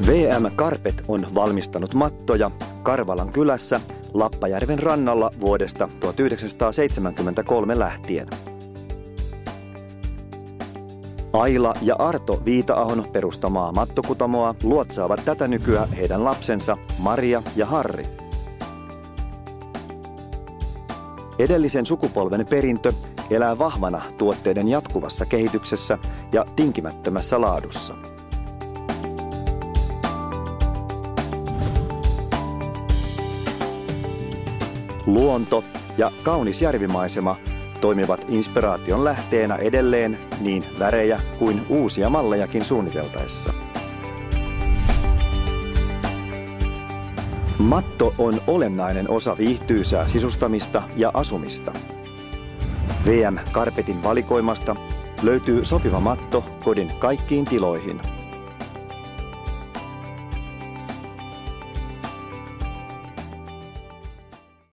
VM Carpet on valmistanut mattoja Karvalan kylässä Lappajärven rannalla vuodesta 1973 lähtien. Aila ja Arto Viita-ahon perustamaa mattokutamoa luotsaavat tätä nykyä heidän lapsensa Maria ja Harri. Edellisen sukupolven perintö elää vahvana tuotteiden jatkuvassa kehityksessä ja tinkimättömässä laadussa. Luonto ja kaunis järvimaisema toimivat inspiraation lähteenä edelleen niin värejä kuin uusia mallejakin suunniteltaessa. Matto on olennainen osa viihtyisää sisustamista ja asumista. VM Carpetin valikoimasta löytyy sopiva matto kodin kaikkiin tiloihin.